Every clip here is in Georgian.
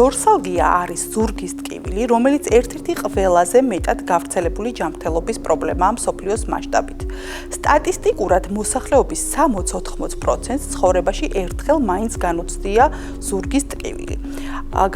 დორსალგია არის ზურგის ტკივილი, რომელიც ერთ-ერთი ყველაზე მეტად გავრცელებული ჯანმრთელობის პრობლემაა მსოფლიოს მასშტაბით. სტატისტიკურად მოსახლეობის 60-80%-ს ცხოვრებაში ერთხელ მაინც განუცდია ზურგის ტკივილი.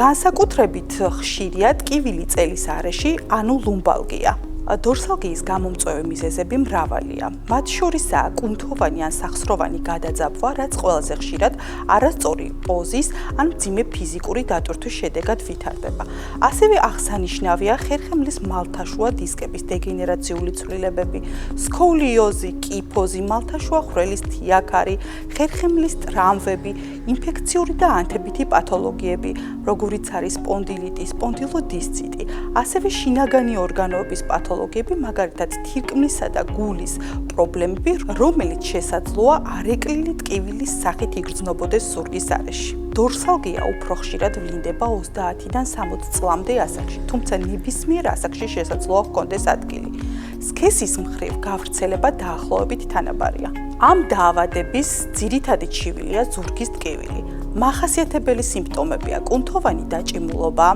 განსაკუთრებით ხშირია ტკივილი წელის არეში, ანუ ლუმბალგია. დორსალგიის გამომწვევი მიზეზები მრავალია. მათ შორისაა კუნთოვანი ან სახსროვანი გადაძაბვა, რაც ყველაზე ხშირად არასწორი პოზის ან მძიმე ფიზიკური დატვირთვის შედეგად ვითარდება. ასევე აღსანიშნავია ხერხემლის მალთაშუა დისკების დეგენერაციული ცვლილებები, სკოლიოზი, კიფოზი, მალთაშუა ხვრელის თიაქარი, ხერხემლის ტრამვები, ინფექციური და ანთებითი პათოლოგიები, როგორიც არის სპონდილიტი, სპონდილოდისციტი, ასევე შინაგანი ორგანოების პათოლოგიები, მაგალითად თირკმლისა და გულის პრობლემები, რომელიც შესაძლოაარეკლილი ტკივილის სახით იგრძნობოდეს ზურგის არეში. დორსალგია უფრო ხშირად ვლინდება 30-დან 60 წლამდე ასაკში, თუმცა ნებისმიერ ასაკში შესაძლოა ჰქონდეს ადგილი. სქესის მხრივ გავრცელება დაახლოებით თანაბარია. ამ დაავადების ძირითადი ჩივილია ზურგის ტკივილი. მახასიათებელი სიმპტომებია კუნთოვანი დაჭიმულობა,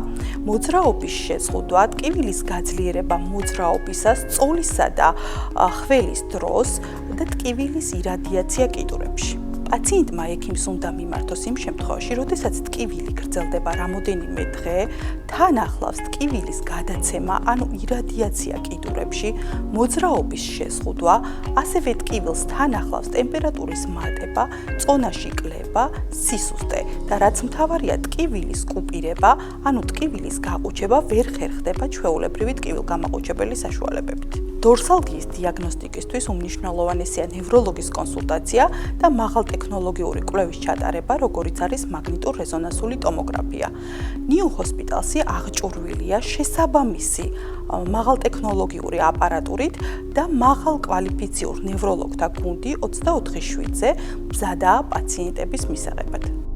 მოძრაობის შეზღუდვა, ტკივილის გაძლიერება მოძრაობისას, წოლისა და ხველის დროს და ტკივილის irradiatsiya კიდურებში. პაციენტმა ექიმს უნდა მიმართოს იმ შემთხვევაში, როდესაც ტკივილი გრძელდება რამოდენიმე დღე, თან ახლავს ტკივილის გადაცემა, ანუ irradiatsiya კიდურებში, მოძრაობის შეზღუდვა, ასევე ტკივილს თან ახლავს ტემპერატურის მატება, წონაში კლება, სისუსტე და რაც მთავარია, ტკივილის კუპირება, ანუ ტკივილის გაყუჩება ვერ ხერხდება ჩვეულებრივი ტკივილგამაყუჩებელი საშუალებებით. დორსალგიის დიაგნოსტიკისთვის უმნიშვნელოვანესია ნევროლოგის კონსულტაცია და მაღალტექნოლოგიური კვლევის ჩატარება, როგორიც არის მაგნიტურ-რეზონანსული ტომოგრაფია. ნიუ ჰოსპიტალსი აღჭურვილია შესაბამისი მაღალტექნოლოგიური აპარატურით და მაღალკვალიფიციურ ნევროლოგთა გუნდი 24/7-ზე მზადაა პაციენტების მისაღებად.